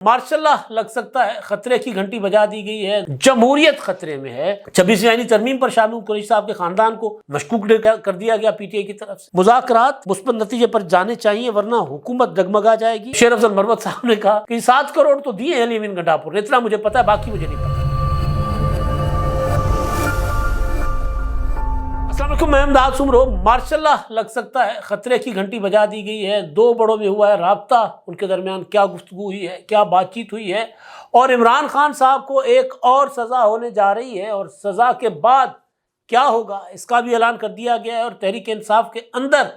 ماشاء اللہ لگ سکتا ہے خطرے کی گھنٹی بجا دی گئی ہے، جمہوریت خطرے میں ہے۔ 26ویں آئینی ترمیم پر شاہمحمود قریشی صاحب کے خاندان کو مشکوک کر دیا گیا پی ٹی آئی کی طرف سے۔ مذاکرات مثبت نتیجے پر جانے چاہیے ورنہ حکومت ڈگمگا جائے گی۔ شیر افضل مروت صاحب نے کہا کہ 7 کروڑ تو دیے ہیں الیمین گنڈاپور نے، اتنا مجھے پتا ہے، باقی مجھے نہیں پتا۔ السلام علیکم، میں امداد سمرو۔ ماشاء اللہ لگ سکتا ہے خطرے کی گھنٹی بجا دی گئی ہے۔ 2 بڑوں میں ہوا ہے رابطہ، ان کے درمیان کیا گفتگو ہوئی ہے، کیا بات چیت ہوئی ہے، اور عمران خان صاحب کو ایک اور سزا ہونے جا رہی ہے، اور سزا کے بعد کیا ہوگا اس کا بھی اعلان کر دیا گیا ہے۔ اور تحریک انصاف کے اندر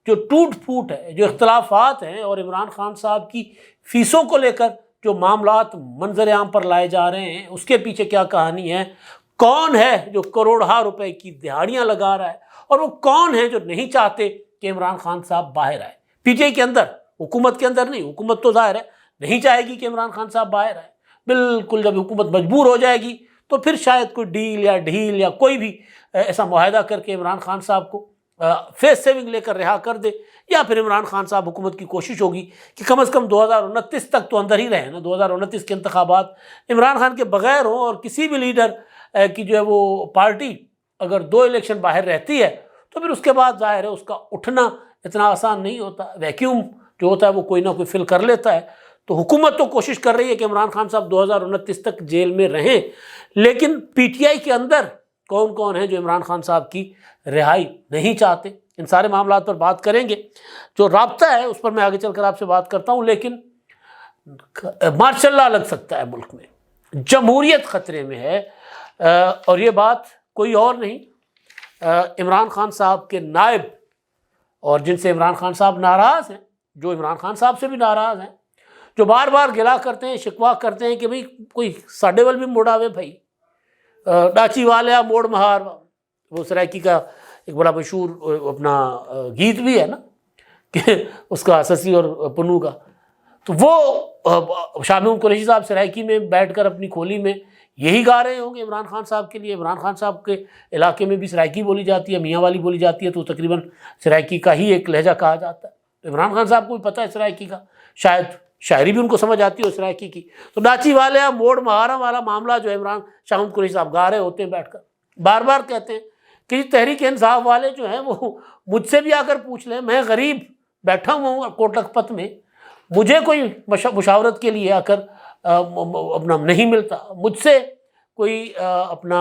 جو ٹوٹ پھوٹ ہے، جو اختلافات ہیں، اور عمران خان صاحب کی فیسوں کو لے کر جو معاملات منظر عام پر لائے جا رہے ہیں، اس کے پیچھے کیا کہانی ہے، کون ہے جو کروڑہا روپے کی دہاڑیاں لگا رہا ہے، اور وہ کون ہے جو نہیں چاہتے کہ عمران خان صاحب باہر آئے پی ٹی آئی کے اندر، حکومت کے اندر نہیں۔ حکومت تو ظاہر ہے نہیں چاہے گی کہ عمران خان صاحب باہر آئے، بالکل جب حکومت مجبور ہو جائے گی تو پھر شاید کوئی ڈیل یا ڈھیل یا کوئی بھی ایسا معاہدہ کر کے عمران خان صاحب کو فیس سیونگ لے کر رہا کر دے، یا پھر عمران خان صاحب حکومت کی کوشش ہوگی کہ کم از کم 2029 تک تو اندر ہی رہے نا۔ 2029 کے انتخابات عمران خان کے بغیر ہوں، اور کسی بھی لیڈر کی جو ہے وہ پارٹی اگر 2 الیکشن باہر رہتی ہے تو پھر اس کے بعد ظاہر ہے اس کا اٹھنا اتنا آسان نہیں ہوتا، ویکیوم جو ہوتا ہے وہ کوئی نہ کوئی فل کر لیتا ہے۔ تو حکومت تو کوشش کر رہی ہے کہ عمران خان صاحب 2029 تک جیل میں رہیں، لیکن پی ٹی آئی کے اندر کون کون ہیں جو عمران خان صاحب کی رہائی نہیں چاہتے، ان سارے معاملات پر بات کریں گے۔ جو رابطہ ہے اس پر میں آگے چل کر آپ سے بات کرتا ہوں، لیکن ماشاء اللہ لگ سکتا ہے ملک میں جمہوریت خطرے میں ہے، اور یہ بات کوئی اور نہیں، عمران خان صاحب کے نائب، اور جن سے عمران خان صاحب ناراض ہیں، جو عمران خان صاحب سے بھی ناراض ہیں، جو بار بار گلا کرتے ہیں، شکوا کرتے ہیں کہ بھئی کوئی ساڈے ول بھی موڑاوے بھائی، ڈاچی والیا موڑ مہار، وہ سرائکی کا ایک بڑا مشہور اپنا گیت بھی ہے نا، کہ اس کا سسی اور پنو کا، تو وہ شاہمحمود قریشی صاحب سرائکی میں بیٹھ کر اپنی کھولی میں یہی گا رہے ہوں گے عمران خان صاحب کے لیے۔ عمران خان صاحب کے علاقے میں بھی سرائکی بولی جاتی ہے، میاں والی بولی جاتی ہے، تو تقریباً سرائکی کا ہی ایک لہجہ کہا جاتا ہے۔ عمران خان صاحب کو بھی پتہ ہے سرائکی کا، شاید شاعری بھی ان کو سمجھ آتی ہو سرائکی کی۔ تو ڈاچی والے موڑ مہارا والا معاملہ جو عمران شاہمحمود قریشی صاححب گا رہے ہوتے ہیں بیٹھ کر، بار بار کہتے ہیں کہ تحریک انصاف والے جو ہیں وہ مجھ سے بھی آ کر پوچھ لیں، میں غریب بیٹھا ہوا ہوں کوٹ لکھپت میں، مجھے کوئی مشاورت کے لیے آ کر اپنا نہیں ملتا، مجھ سے کوئی اپنا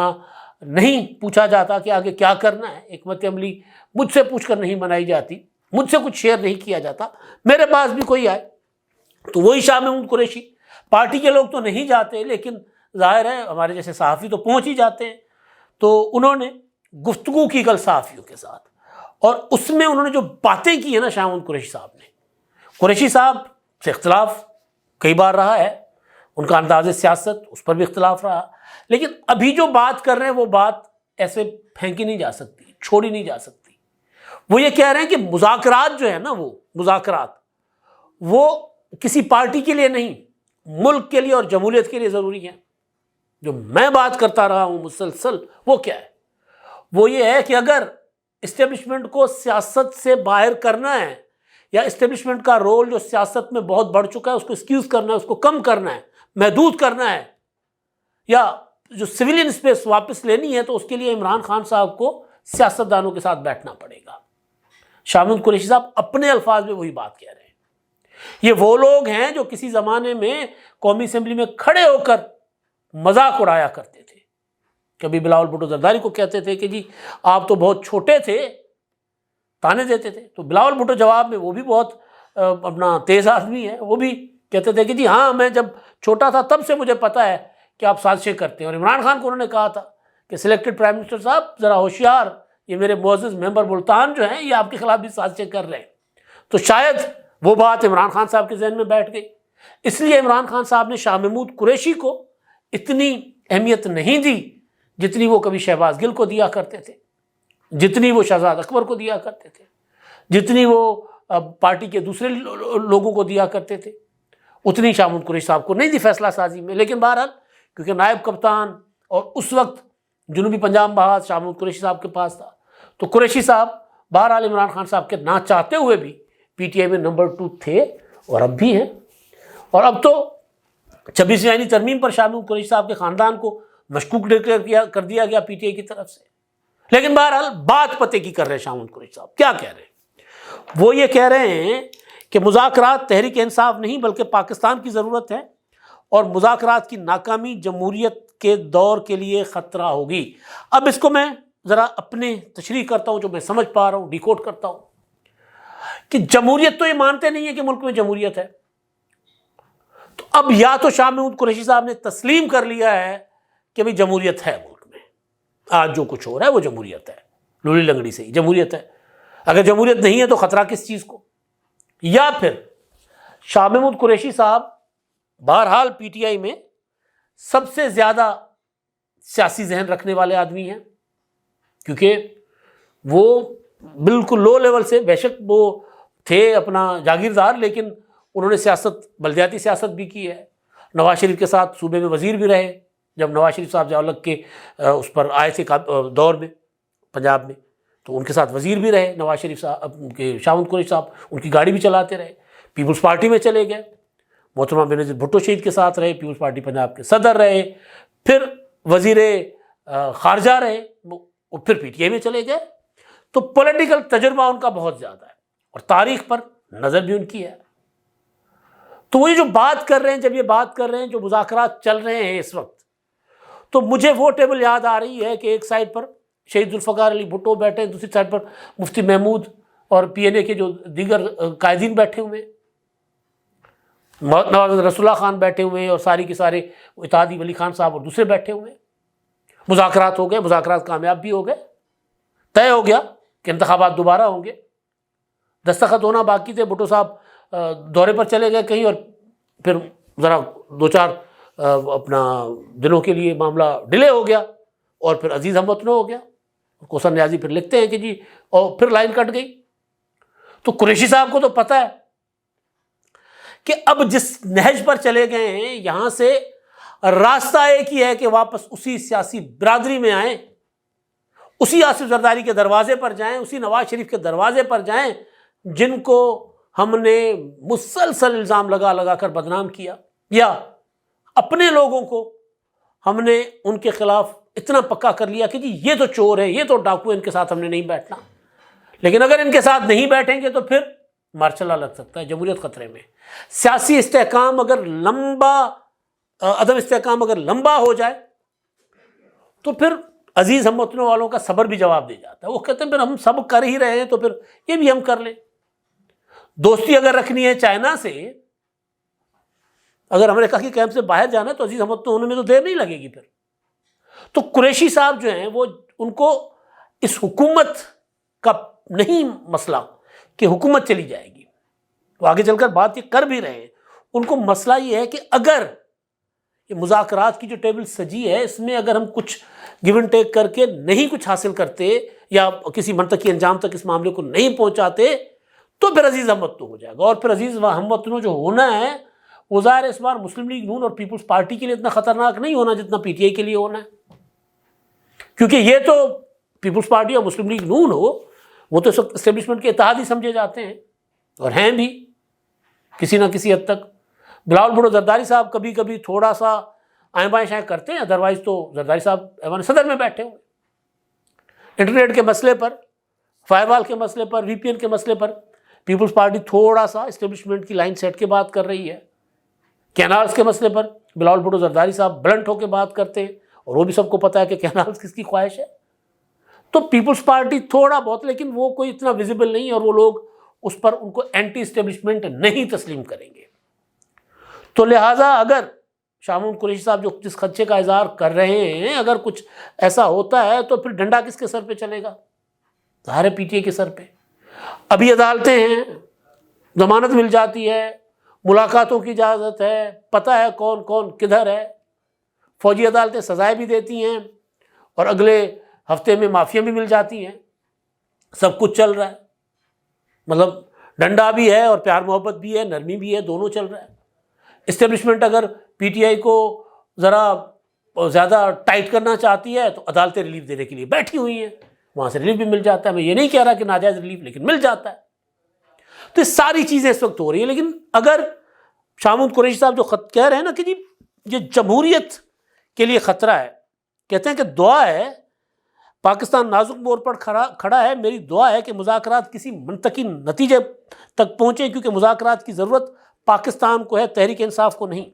نہیں پوچھا جاتا کہ آگے کیا کرنا ہے، حکمت عملی مجھ سے پوچھ کر نہیں بنائی جاتی، مجھ سے کچھ شیئر نہیں کیا جاتا، میرے پاس بھی کوئی آئے تو وہی شاہمحمود قریشی۔ پارٹی کے لوگ تو نہیں جاتے، لیکن ظاہر ہے ہمارے جیسے صحافی تو پہنچ ہی جاتے ہیں، تو انہوں نے گفتگو کی کل صحافیوں کے ساتھ، اور اس میں انہوں نے جو باتیں کی ہیں نا شاہمحمود قریشی صاحب نے، قریشی صاحب سے اختلاف کئی بار رہا ہے، ان کا انداز سیاست اس پر بھی اختلاف رہا، لیکن ابھی جو بات کر رہے ہیں وہ بات ایسے پھینکی نہیں جا سکتی، چھوڑی نہیں جا سکتی۔ وہ یہ کہہ رہے ہیں کہ مذاکرات جو ہے نا، وہ مذاکرات وہ کسی پارٹی کے لیے نہیں، ملک کے لیے اور جمہوریت کے لیے ضروری ہیں۔ جو میں بات کرتا رہا ہوں مسلسل، وہ کیا ہے؟ وہ یہ ہے کہ اگر اسٹیبلشمنٹ کو سیاست سے باہر کرنا ہے، یا اسٹیبلشمنٹ کا رول جو سیاست میں بہت بڑھ چکا ہے اس کو ایکسکیوز کرنا ہے، اس کو کم کرنا ہے، محدود کرنا ہے، یا جو سویلین اسپیس واپس لینی ہے، تو اس کے لیے عمران خان صاحب کو سیاستدانوں کے ساتھ بیٹھنا پڑے گا۔ شاہمحمود قریشی صاحب اپنے الفاظ میں وہی بات کہہ رہے ہیں۔ یہ وہ لوگ ہیں جو کسی زمانے میں قومی اسمبلی میں کھڑے ہو کر مذاق اڑایا کرتے تھے، کبھی بلاول بھٹو زرداری کو کہتے تھے کہ جی آپ تو بہت چھوٹے تھے، تانے دیتے تھے، تو بلاول بھٹو جواب میں، وہ بھی بہت اپنا تیز آدمی ہے، وہ بھی کہتے تھے کہ جی ہاں میں جب چھوٹا تھا تب سے مجھے پتا ہے کہ آپ سازشیں کرتے ہیں۔ اور عمران خان کو انہوں نے کہا تھا کہ سلیکٹڈ پرائم منسٹر صاحب ذرا ہوشیار، یہ میرے معزز ممبر ملتان جو ہیں یہ آپ کے خلاف بھی سازشیں کر رہے ہیں۔ تو شاید وہ بات عمران خان صاحب کے ذہن میں بیٹھ گئی، اس لیے عمران خان صاحب نے شاہمحمود قریشی کو اتنی اہمیت نہیں دی جتنی وہ کبھی شہباز گل کو دیا کرتے تھے، جتنی وہ شہزاد اکبر کو دیا کرتے تھے، جتنی وہ پارٹی کے دوسرے لوگوں کو دیا کرتے تھے، اتنی شاہمحمود قریشی صاحب کو نہیں دی فیصلہ سازی میں۔ لیکن بہرحال کیونکہ نائب کپتان اور اس وقت جنوبی پنجاب محاذ شاہمحمود قریشی صاحب کے پاس تھا، تو قریشی صاحب بہرحال عمران خان صاحب کے نہ چاہتے ہوئے بھی پی ٹی آئی میں نمبر 2 تھے، اور اب بھی ہیں۔ اور اب تو 26ویں آئینی ترمیم پر شاہ محمود قریشی صاحب کے خاندان کو مشکوک ڈکلیئر کر دیا گیا پی ٹی آئی کی طرف سے. لیکن بہرحال بات پتے کی کر رہے ہیں شاہ محمود قریشی صاحب. کیا کہہ رہے ہیں؟ وہ یہ کہہ رہے ہیں کہ مذاکرات تحریک انصاف نہیں بلکہ پاکستان کی ضرورت ہے، اور مذاکرات کی ناکامی جمہوریت کے دور کے لیے خطرہ ہوگی. اب اس کو میں ذرا اپنے تشریح کرتا ہوں جو میں سمجھ پا رہا ہوں، ڈیکوڈ کرتا ہوں کہ جمہوریت تو یہ مانتے نہیں ہے کہ ملک میں جمہوریت ہے. تو اب یا تو شاہ محمود قریشی صاحب نے تسلیم کر لیا ہے کہ بھئی جمہوریت ہے ملک میں، آج جو کچھ ہو رہا ہے وہ جمہوریت ہے، لولی لنگڑی سے ہی جمہوریت ہے. اگر جمہوریت نہیں ہے تو خطرہ کس چیز کو؟ یا پھر شاہ محمود قریشی صاحب بہرحال پی ٹی آئی میں سب سے زیادہ سیاسی ذہن رکھنے والے آدمی ہیں، کیونکہ وہ بالکل لو لیول سے، بے شک وہ تھے اپنا جاگیردار، لیکن انہوں نے سیاست، بلدیاتی سیاست بھی کی ہے. نواز شریف کے ساتھ صوبے میں وزیر بھی رہے، جب نواز شریف صاحب الگ کے اس پر آئے تھے دور میں پنجاب میں، تو ان کے ساتھ وزیر بھی رہے نواز شریف صاحب کے. شاہ محمود قریشی صاحب ان کی گاڑی بھی چلاتے رہے. پیپلز پارٹی میں چلے گئے، محترمہ بینظیر بھٹو شہید کے ساتھ رہے، پیپلز پارٹی پنجاب کے صدر رہے، پھر وزیر خارجہ رہے، اور پھر پی ٹی آئی میں چلے گئے. تو پولیٹیکل تجربہ ان کا بہت زیادہ ہے، اور تاریخ پر نظر بھی ان کی ہے. تو وہ جو بات کر رہے ہیں، جب یہ بات کر رہے ہیں، جو مذاکرات چل رہے ہیں اس وقت، تو مجھے وہ ٹیبل یاد آ رہی ہے کہ ایک سائڈ پر شہید ذوالفقار علی بھٹو بیٹھے ہیں، دوسری سائڈ پر مفتی محمود اور پی این اے کے جو دیگر قائدین بیٹھے ہوئے ہیں، نواز رسول اللہ خان بیٹھے ہوئے ہیں، اور ساری کے سارے اتحادی ولی خان صاحب اور دوسرے بیٹھے ہوئے ہیں. مذاکرات ہو گئے، مذاکرات کامیاب بھی ہو گئے، طے ہو گیا کہ انتخابات دوبارہ ہوں گے. دستخط ہونا باقی تھے، بھٹو صاحب دورے پر چلے گئے کہیں، اور پھر ذرا دو چار اپنا دنوں کے لیے معاملہ ڈیلے ہو گیا، اور پھر عزیز ہم وطنوں ہو گیا. کوثر نیازی پھر لکھتے ہیں کہ جی، اور پھر لائن کٹ گئی. تو قریشی صاحب کو تو پتہ ہے کہ اب جس نہج پر چلے گئے ہیں، یہاں سے راستہ ایک ہی ہے کہ واپس اسی سیاسی برادری میں آئیں، اسی آصف زرداری کے دروازے پر جائیں، اسی نواز شریف کے دروازے پر جائیں جن کو ہم نے مسلسل الزام لگا لگا کر بدنام کیا، یا اپنے لوگوں کو ہم نے ان کے خلاف اتنا پکا کر لیا کہ جی یہ تو چور ہے، یہ تو ڈاکو ہے، ان کے ساتھ ہم نے نہیں بیٹھنا. لیکن اگر ان کے ساتھ نہیں بیٹھیں گے تو پھر مارشلہ لگ سکتا ہے، جمہوریت خطرے میں. سیاسی استحکام اگر عدم استحکام اگر لمبا ہو جائے تو پھر عزیز ہم وطنوں والوں کا صبر بھی جواب دے جاتا ہے. وہ کہتے ہیں پھر ہم سب کر ہی رہے ہیں تو پھر یہ بھی ہم کر لیں. دوستی اگر رکھنی ہے چائنا سے، اگر امریکہ کی کیمپ سے باہر جانا ہے تو عزیز ہم وطنوں ہونے میں تو دیر نہیں لگے گی پھر. تو قریشی صاحب جو ہیں وہ ان کو اس حکومت کا نہیں مسئلہ کہ حکومت چلی جائے گی، وہ آگے چل کر بات یہ کر بھی رہے ہیں. ان کو مسئلہ یہ ہے کہ اگر یہ مذاکرات کی جو ٹیبل سجی ہے، اس میں اگر ہم کچھ گیو اینڈ ٹیک کر کے نہیں کچھ حاصل کرتے، یا کسی منطقی انجام تک اس معاملے کو نہیں پہنچاتے، تو پھر عزیز ہم وطنوں ہو جائے گا. اور پھر عزیز ہم وطنوں جو ہونا ہے وہ ظاہر اس بار مسلم لیگ نون اور پیپلز پارٹی کے لیے اتنا خطرناک نہیں ہونا جتنا پی ٹی آئی کے لیے ہونا ہے. کیونکہ یہ تو پیپلز پارٹی اور مسلم لیگ نون ہو، وہ تو اسٹیبلشمنٹ کے اتحادی سمجھے جاتے ہیں، اور ہیں بھی کسی نہ کسی حد تک. بلاول بھٹو زرداری صاحب کبھی کبھی تھوڑا سا آئیں بائیں شائیں کرتے ہیں، ادروائز تو زرداری صاحب ایوان صدر میں بیٹھے ہوئے. انٹرنیٹ کے مسئلے پر، فائر وال کے مسئلے پر، وی پی این کے مسئلے پر پیپلز پارٹی تھوڑا سا اسٹیبلشمنٹ کی لائن سیٹ کے بات کر رہی ہے. کینالز کے مسئلے پر بلاول بھٹو زرداری صاحب بلنٹ ہو کے بات کرتے ہیں، اور وہ بھی سب کو پتہ ہے کہ کینالز کس کی خواہش ہے. تو پیپلز پارٹی تھوڑا بہت، لیکن وہ کوئی اتنا ویزیبل نہیں، اور وہ لوگ اس پر ان کو اینٹی اسٹیبلشمنٹ نہیں تسلیم کریں گے. تو لہٰذا اگر شاہ محمود قریشی صاحب جو جس خدشے کا اظہار کر رہے ہیں، اگر کچھ ایسا ہوتا ہے تو پھر ڈنڈا کس کے سر پہ چلے گا؟ ظاہر ہے پی ٹی آئی کے سر پہ. ابھی عدالتیں ہیں، ضمانت مل جاتی ہے، ملاقاتوں کی اجازت ہے، پتہ ہے کون کون کدھر ہے، فوجی عدالتیں سزائیں بھی دیتی ہیں، اور اگلے ہفتے میں معافیاں بھی مل جاتی ہیں. سب کچھ چل رہا ہے، مطلب ڈنڈا بھی ہے اور پیار محبت بھی ہے، نرمی بھی ہے، دونوں چل رہا ہے. اسٹیبلشمنٹ اگر پی ٹی آئی کو ذرا زیادہ ٹائٹ کرنا چاہتی ہے تو عدالتیں ریلیف دینے کے لیے بیٹھی ہوئی ہیں، وہاں سے ریلیف بھی مل جاتا ہے. میں یہ نہیں کہہ رہا کہ ناجائز ریلیف، لیکن مل جاتا ہے. تو یہ ساری چیزیں اس وقت ہو رہی ہیں. لیکن اگر شاہ محمود قریشی صاحب جو خط کہہ رہے ہیں نا کہ جی یہ جمہوریت کے لیے خطرہ ہے. کہتے ہیں کہ دعا ہے، پاکستان نازک موڑ پر کھڑا ہے، میری دعا ہے کہ مذاکرات کسی منطقی نتیجے تک پہنچیں، کیونکہ مذاکرات کی ضرورت پاکستان کو ہے، تحریک انصاف کو نہیں.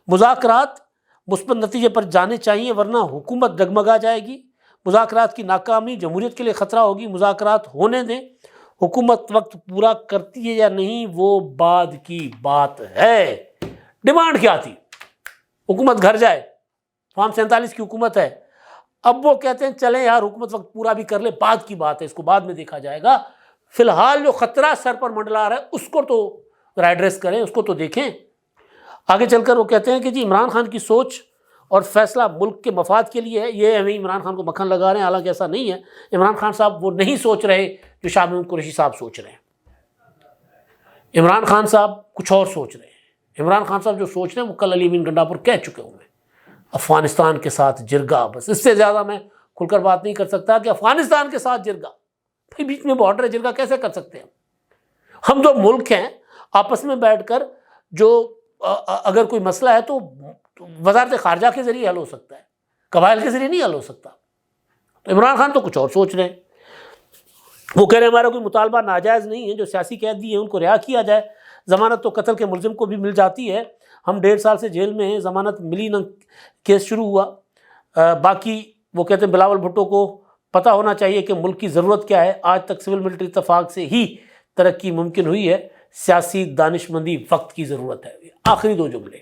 مذاکرات مثبت نتیجے پر جانے چاہیے ورنہ حکومت ڈگمگا جائے گی. مذاکرات کی ناکامی جمہوریت کے لیے خطرہ ہوگی. مذاکرات ہونے دیں، حکومت وقت پورا کرتی ہے یا نہیں وہ بعد کی بات ہے. ڈیمانڈ کیا تھی؟ حکومت گھر جائے، فارم 47 کی حکومت ہے. اب وہ کہتے ہیں چلیں یار حکومت وقت پورا بھی کر لے، بعد کی بات ہے، اس کو بعد میں دیکھا جائے گا. فی الحال جو خطرہ سر پر منڈلا رہا ہے اس کو تو ایڈریس کریں، اس کو تو دیکھیں. آگے چل کر وہ کہتے ہیں کہ جی عمران خان کی سوچ اور فیصلہ ملک کے مفاد کے لیے ہے. یہ ہمیں عمران خان کو مکھن لگا رہے ہیں، حالانکہ ایسا نہیں ہے. عمران خان صاحب وہ نہیں سوچ رہے جو شاہ محمود قریشی صاحب سوچ رہے ہیں. عمران خان صاحب کچھ اور سوچ رہے ہیں. عمران خان صاحب جو سوچ رہے ہیں وہ کل علی امین گنڈا پور کہہ چکے ہوئے ہیں، افغانستان کے ساتھ جرگا. بس اس سے زیادہ میں کھل کر بات نہیں کر سکتا کہ افغانستان کے ساتھ جرگا. بھائی بیچ میں بارڈر ہے، جرگا کیسے کر سکتے ہیں؟ ہم دو ملک ہیں، آپس میں بیٹھ کر جو اگر کوئی مسئلہ ہے تو وزارت خارجہ کے ذریعے حل ہو سکتا ہے، قبائل کے ذریعے نہیں حل ہو سکتا. تو عمران خان تو کچھ اور سوچ رہے ہیں. وہ کہہ رہے ہیں ہمارا کوئی مطالبہ ناجائز نہیں ہے، جو سیاسی قیدی ہیں ان کو رہا کیا جائے. ضمانت تو قتل کے ملزم کو بھی مل جاتی ہے. ہم 1.5 سال سے جیل میں ہیں، ضمانت ملی نہ کیس شروع ہوا. باقی وہ کہتے ہیں بلاول بھٹو کو پتہ ہونا چاہیے کہ ملک کی ضرورت کیا ہے. آج تک سول ملٹری اتفاق سے ہی ترقی ممکن ہوئی ہے، سیاسی دانش مندی وقت کی ضرورت ہے. آخری 2 جملے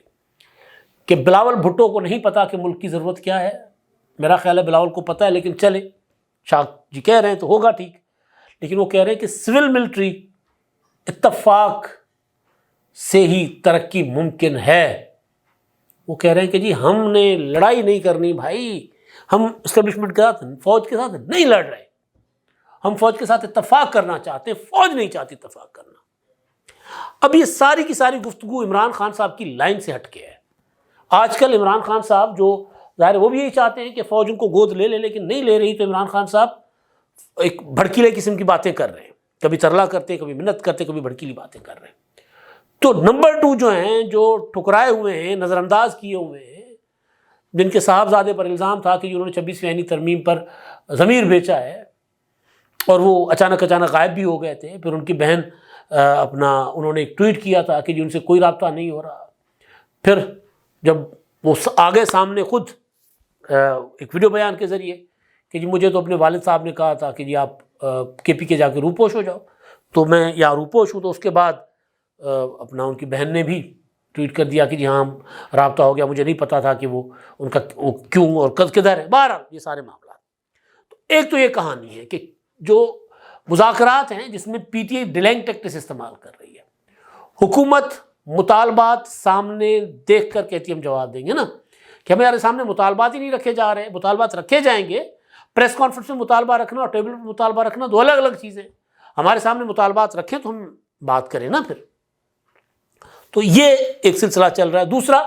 کہ بلاول بھٹو کو نہیں پتا کہ ملک کی ضرورت کیا ہے. میرا خیال ہے بلاول کو پتہ ہے، لیکن چلے شاہ جی کہہ رہے ہیں تو ہوگا ٹھیک. لیکن وہ کہہ رہے ہیں کہ سول ملٹری اتفاق سے ہی ترقی ممکن ہے. وہ کہہ رہے ہیں کہ جی ہم نے لڑائی نہیں کرنی بھائی، ہم اسٹیبلشمنٹ کے ساتھ فوج کے ساتھ نہیں لڑ رہے، ہم فوج کے ساتھ اتفاق کرنا چاہتے ہیں، فوج نہیں چاہتی اتفاق کرنا. اب یہ ساری کی ساری گفتگو عمران خان صاحب کی لائن سے ہٹ کے ہے. آج کل عمران خان صاحب جو ظاہر وہ بھی یہی چاہتے ہیں کہ فوج ان کو گود لے لے، لیکن نہیں لے رہی. تو عمران خان صاحب ایک بھڑکیلے قسم کی باتیں کر رہے ہیں، کبھی ترلا کرتے ہیں، کبھی منت کرتے ہیں، کبھی بھڑکیلی باتیں کر رہے ہیں. تو نمبر 2 جو ہیں، جو ٹھکرائے ہوئے ہیں، نظر انداز کیے ہوئے ہیں، جن کے صاحبزادے پر الزام تھا کہ انہوں نے 26ویں آئینی ترمیم پر ضمیر بیچا ہے اور وہ اچانک غائب بھی ہو گئے تھے. پھر ان کی بہن انہوں نے ایک ٹویٹ کیا تھا کہ جی ان سے کوئی رابطہ نہیں ہو رہا. پھر جب وہ آگے سامنے خود ایک ویڈیو بیان کے ذریعے کہ جی مجھے تو اپنے والد صاحب نے کہا تھا کہ جی آپ کے پی کے جا کے روپوش ہو جاؤ، تو میں یہاں روپوش ہوں. تو اس کے بعد ان کی بہن نے بھی ٹویٹ کر دیا کہ جی ہاں رابطہ ہو گیا، مجھے نہیں پتا تھا کہ وہ کیوں اور کدھر ہے. بہرحال یہ سارے معاملات. تو ایک تو یہ کہانی ہے کہ جو مذاکرات ہیں جس میں پی ٹی آئی ڈیلنگ ٹیکٹس استعمال کر رہی ہے، حکومت مطالبات سامنے دیکھ کر کہتی ہم جواب دیں گے نا، کہ ہمارے سامنے مطالبات ہی نہیں رکھے جا رہے. مطالبات رکھے جائیں گے، پریس کانفرنس میں مطالبہ رکھنا اور ٹیبل پر مطالبہ رکھنا 2 الگ الگ چیزیں. ہمارے سامنے مطالبات رکھیں تو ہم بات کریں نا. پھر تو یہ ایک سلسلہ چل رہا ہے. دوسرا،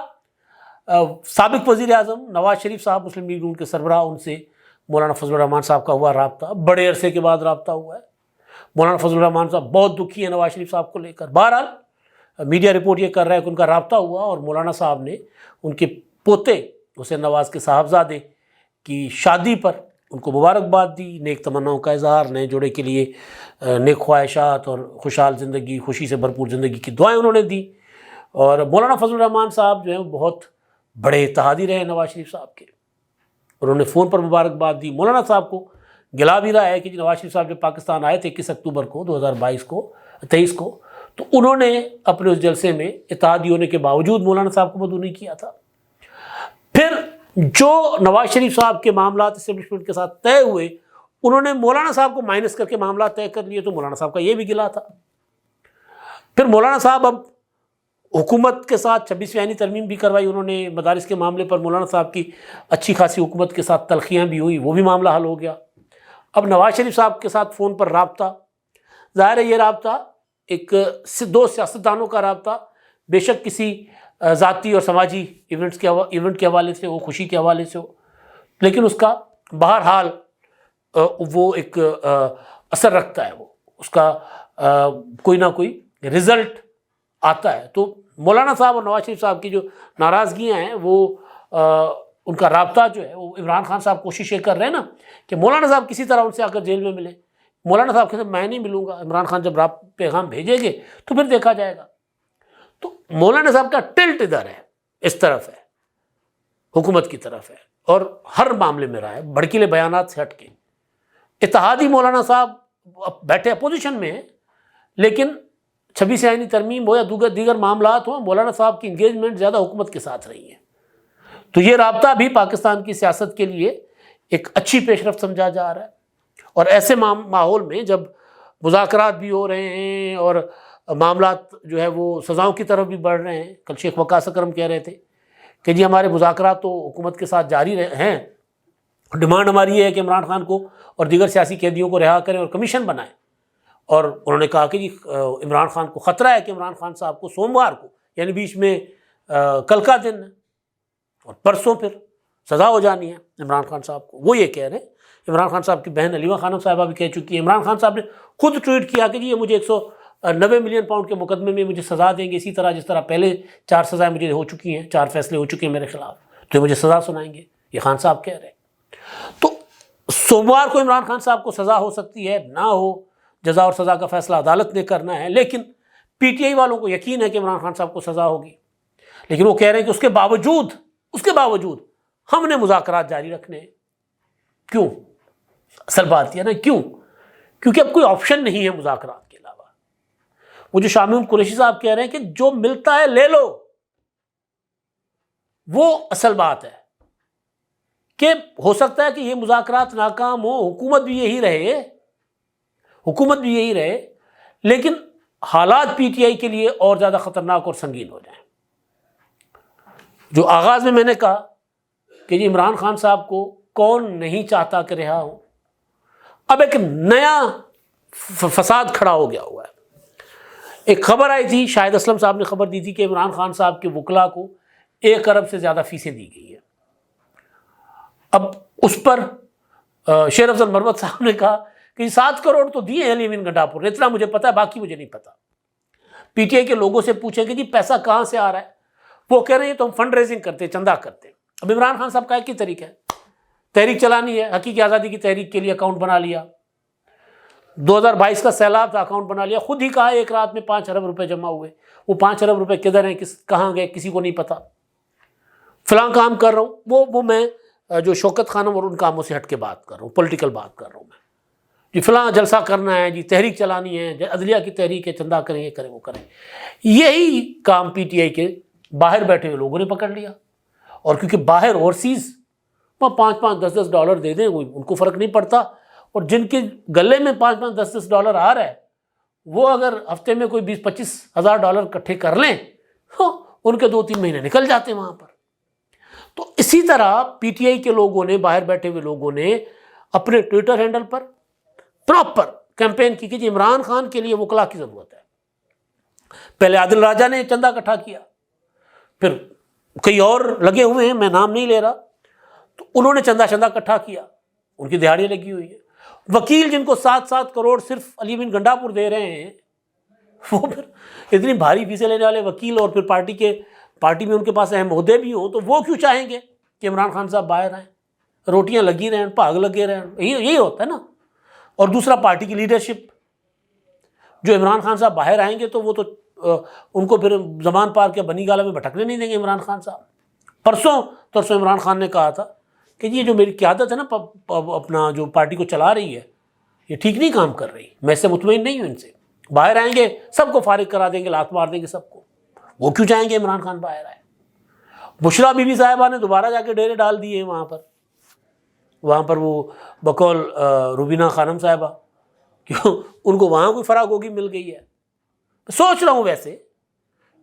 سابق وزیر اعظم نواز شریف صاحب مسلم لیگ نون کے سربراہ، ان سے مولانا فضل الرحمان صاحب کا ہوا رابطہ، بڑے عرصے کے بعد رابطہ ہوا ہے. مولانا فضل الرحمان صاحب بہت دکھی ہیں نواز شریف صاحب کو لے کر. بہرحال میڈیا رپورٹ یہ کر رہا ہے کہ ان کا رابطہ ہوا اور مولانا صاحب نے ان کے پوتے حسین نواز کے صاحبزادے کی شادی پر ان کو مبارکباد دی، نیک تمناؤں کا اظہار، نئے جوڑے کے لیے نیک خواہشات اور خوشحال زندگی، خوشی سے بھرپور زندگی کی دعائیں انہوں نے دی. اور مولانا فضل الرحمان صاحب جو ہیں وہ بہت بڑے اتحادی رہے نواز شریف صاحب کے، انہوں نے فون پر مبارکباد دی. مولانا صاحب کو گلا بھی رہا ہے کہ نواز شریف صاحب جب پاکستان آئے تھے 21 اکتوبر کو 2023 کو، تو انہوں نے اپنے اس جلسے میں اتحادی ہونے کے باوجود مولانا صاحب کو مدعو نہیں کیا تھا. پھر جو نواز شریف صاحب کے معاملات اسٹیبلشمنٹ کے ساتھ طے ہوئے، انہوں نے مولانا صاحب کو مائنس کر کے معاملات طے کر لیے، تو مولانا صاحب کا یہ بھی گلا تھا. پھر مولانا صاحب اب حکومت کے ساتھ 26ویں آئینی ترمیم بھی کروائی انہوں نے. مدارس کے معاملے پر مولانا صاحب کی اچھی خاصی حکومت کے ساتھ تلخیاں بھی ہوئی، وہ بھی معاملہ حل ہو گیا. اب نواز شریف صاحب کے ساتھ فون پر رابطہ، ظاہر ہے یہ رابطہ ایک 2 سیاستدانوں کا رابطہ، بے شک کسی ذاتی اور سماجی ایونٹ کے حوالے سے ہو، خوشی کے حوالے سے ہو، لیکن اس کا بہرحال وہ ایک اثر رکھتا ہے، وہ اس کا کوئی نہ کوئی رزلٹ آتا ہے. تو مولانا صاحب اور نواز شریف صاحب کی جو ناراضگیاں ہیں وہ ان کا رابطہ جو ہے وہ عمران خان صاحب کوشش یہ کر رہے ہیں نا کہ مولانا صاحب کسی طرح ان سے آ کر جیل میں ملے. مولانا صاحب کہتے ہیں میں نہیں ملوں گا. عمران خان جب پیغام بھیجیں گے تو پھر دیکھا جائے گا. تو مولانا صاحب کا ٹلٹ ادھر ہے, اس طرف ہے, حکومت کی طرف ہے, اور ہر معاملے میں رہا ہے بھڑکیلے بیانات سے ہٹ کے. اتحادی مولانا صاحب بیٹھے اپوزیشن میں ہیں, لیکن 26 آئینی ترمیم ہو یا دیگر معاملات ہوں, مولانا صاحب کی انگیجمنٹ زیادہ حکومت کے ساتھ رہی ہے. تو یہ رابطہ بھی پاکستان کی سیاست کے لیے ایک اچھی پیش رفت سمجھا جا رہا ہے. اور ایسے ماحول میں جب مذاکرات بھی ہو رہے ہیں اور معاملات جو ہے وہ سزاؤں کی طرف بھی بڑھ رہے ہیں. کل شیخ وقاص اکرم کہہ رہے تھے کہ جی ہمارے مذاکرات تو حکومت کے ساتھ جاری ہیں, ڈیمانڈ ہماری یہ ہے کہ عمران خان کو اور دیگر سیاسی قیدیوں کو رہا کریں اور کمیشن بنائیں. اور انہوں نے کہا کہ جی عمران خان کو خطرہ ہے کہ عمران خان صاحب کو سوموار کو یعنی بیچ میں کل کا دن اور پرسوں پھر سزا ہو جانی ہے عمران خان صاحب کو. وہ یہ کہہ رہے ہیں. عمران خان صاحب کی بہن علیمہ خانم صاحبہ بھی کہہ چکی ہے. عمران خان صاحب نے خود ٹویٹ کیا کہ جی یہ مجھے 190 ملین پاؤنڈ کے مقدمے میں مجھے سزا دیں گے, اسی طرح جس طرح پہلے 4 سزائیں مجھے ہو چکی ہیں, 4 فیصلے ہو چکے ہیں میرے خلاف, تو یہ مجھے سزا سنائیں گے. یہ خان صاحب کہہ رہے ہیں. تو سوموار کو عمران خان صاحب کو سزا ہو سکتی ہے, نہ ہو, جزا اور سزا کا فیصلہ عدالت نے کرنا ہے. لیکن پی ٹی آئی والوں کو یقین ہے کہ عمران خان صاحب کو سزا ہوگی. لیکن وہ کہہ رہے ہیں کہ اس کے باوجود ہم نے مذاکرات جاری رکھنے ہیں. کیوں؟ اصل بات یہ نا کیوں؟ کیونکہ اب کوئی آپشن نہیں ہے مذاکرات کے علاوہ. وہ جو شامی قریشی صاحب کہہ رہے ہیں کہ جو ملتا ہے لے لو, وہ اصل بات ہے. کہ ہو سکتا ہے کہ یہ مذاکرات ناکام ہو, حکومت بھی یہی رہے, لیکن حالات پی ٹی آئی کے لیے اور زیادہ خطرناک اور سنگین ہو جائیں. جو آغاز میں نے کہا کہ جی عمران خان صاحب کو کون نہیں چاہتا کہ رہا ہو, اب ایک نیا فساد کھڑا ہو گیا ہوا ہے. ایک خبر آئی تھی, شاہد اسلم صاحب نے خبر دی تھی کہ عمران خان صاحب کے وکلاء کو 1 ارب سے زیادہ فیسیں دی گئی ہیں. اب اس پر شیر افضل مروت صاحب نے کہا کہ 7 کروڑ تو دیے ہیں علی امین گنڈاپور نے, اتنا مجھے پتا ہے, باقی مجھے نہیں پتا. پی ٹی آئی کے لوگوں سے پوچھیں کہ جی پیسہ کہاں سے آ رہا ہے, وہ کہہ رہے ہیں تو ہم فنڈ ریزنگ کرتے, چندہ کرتے. اب عمران خان صاحب کا ایک ہی طریقہ ہے, تحریک چلانی ہے, حقیقی آزادی کی تحریک کے لیے اکاؤنٹ بنا لیا, 2022 کا سیلاب تھا, اکاؤنٹ بنا لیا. خود ہی کہا ایک رات میں 5 ارب روپے جمع ہوئے. وہ 5 ارب روپے کدھر ہیں, کہاں گئے, کسی کو نہیں پتا. فلاں کام کر رہا ہوں, وہ میں جو شوکت خانم اور ان کاموں سے ہٹ کے بات کر رہا ہوں, پولیٹیکل بات کر رہا ہوں میں. جی فلاں جلسہ کرنا ہے, جی تحریک چلانی ہے, عدلیہ کی تحریک ہے, چندہ کریں, یہ کریں, وہ کریں. یہی کام پی ٹی آئی کے باہر بیٹھے ہوئے لوگوں نے پکڑ لیا. اور کیونکہ باہر اوورسیز وہ 5-5 10-10 ڈالر دے دیں, ان کو فرق نہیں پڑتا. اور جن کے گلے میں 5-5 10-10 ڈالر آ رہا ہے, وہ اگر ہفتے میں کوئی 20-25 ہزار ڈالر اکٹھے کر لیں, ان کے 2-3 مہینے نکل جاتے ہیں وہاں پر. تو اسی طرح پی ٹی آئی کے لوگوں نے, باہر بیٹھے ہوئے لوگوں نے اپنے ٹویٹر ہینڈل پر پراپر کیمپین کی کہ جی عمران خان کے لیے وکلا کی ضرورت ہے. پہلے عادل راجہ نے چندہ اکٹھا کیا, پھر کئی اور لگے ہوئے ہیں, میں نام نہیں لے رہا, تو انہوں نے چندہ اکٹھا کیا, ان کی دہاڑیاں لگی ہوئی ہے. وکیل جن کو 7-7 کروڑ صرف علی امین گنڈاپور دے رہے ہیں, وہ پھر اتنی بھاری فیسیں لینے والے وکیل, اور پھر پارٹی میں ان کے پاس اہم عہدے بھی ہوں, تو وہ کیوں چاہیں گے کہ عمران خان صاحب باہر آئیں, روٹیاں لگی رہیں, بھاگ لگے رہیں. یہی ہوتا ہے نا. اور دوسرا پارٹی کی لیڈرشپ, جو عمران خان صاحب باہر آئیں گے تو وہ تو ان کو پھر زمان پار کے بنی گالہ میں بھٹکنے نہیں دیں گے عمران خان صاحب. پرسوں عمران خان نے کہا تھا کہ یہ جو میری قیادت ہے نا, اپنا جو پارٹی کو چلا رہی ہے, یہ ٹھیک نہیں کام کر رہی, میں اس سے مطمئن نہیں ہوں. ان سے باہر آئیں گے سب کو فارغ کرا دیں گے, لات مار دیں گے سب کو. وہ کیوں چاہیں گے عمران خان باہر آئے؟ بشرا بی بی صاحبہ نے دوبارہ جا کے ڈیرے ڈال دیے وہاں پر وہ بقول روبینہ خانم صاحبہ, کیوں ان کو وہاں کوئی فراغ ہوگی مل گئی ہے. سوچ رہا ہوں ویسے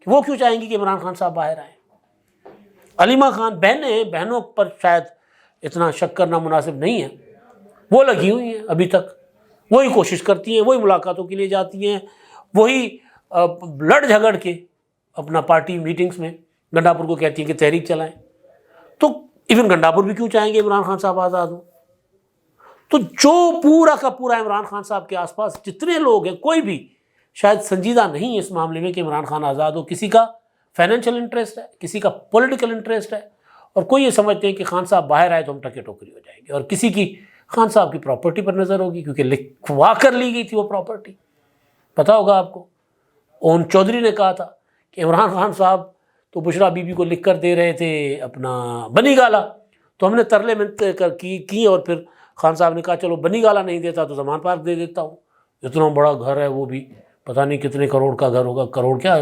کہ وہ کیوں چاہیں گی کہ عمران خان صاحب باہر آئیں. علیمہ خان بہنوں پر شاید اتنا شک کرنا مناسب نہیں ہے, وہ لگی ہوئی ہیں ابھی تک, وہی کوشش کرتی ہیں, وہی ملاقاتوں کے لیے جاتی ہیں, وہی لڑ جھگڑ کے اپنا پارٹی میٹنگز میں گنڈاپور کو کہتی ہیں کہ تحریک چلائیں. تو ایون گنڈاپور بھی کیوں چاہیں گے عمران خان صاحب آزاد ہوں؟ تو جو پورا کا پورا عمران خان صاحب کے آس پاس جتنے لوگ ہیں, کوئی بھی شاید سنجیدہ نہیں ہے اس معاملے میں کہ عمران خان آزاد ہو. کسی کا فائنینشیل انٹرسٹ ہے, کسی کا پولیٹیکل انٹرسٹ ہے, اور کوئی یہ سمجھتے ہیں کہ خان صاحب باہر آئے تو ہم ٹکے ٹوکری ہو جائیں گے, اور کسی کی خان صاحب کی پراپرٹی پر نظر ہوگی کیونکہ لکھوا کر لی گئی تھی وہ پراپرٹی. پتہ ہوگا آپ کو, اون چودھری نے کہا تھا کہ عمران خان صاحب تو بشرا بی بی کو لکھ کر دے رہے تھے اپنا بنی گالا, تو ہم نے ترلے منت کی اور پھر خان صاحب نے کہا چلو بنی گالا نہیں دیتا تو زمان پارک دے دیتا ہوں. اتنا بڑا گھر ہے, وہ بھی پتہ نہیں کتنے کروڑ کا گھر ہوگا, کروڑ کیا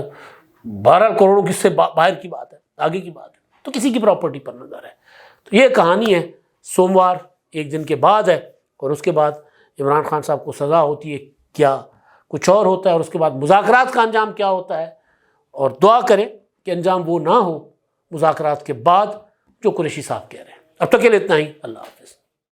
12 کروڑ کس سے باہر کی بات ہے, آگے کی بات ہے. تو کسی کی پراپرٹی پر نظر ہے. تو یہ کہانی ہے. سوموار ایک دن کے بعد ہے, اور اس کے بعد عمران خان صاحب کو سزا ہوتی ہے, کیا کچھ اور ہوتا ہے, اور اس کے بعد مذاکرات کا انجام کیا ہوتا ہے, اور دعا کریں کہ انجام وہ نہ ہو مذاکرات کے بعد جو قریشی صاحب کہہ رہے ہیں. اب تک کے لیے اتنا ہی. اللہ حافظ.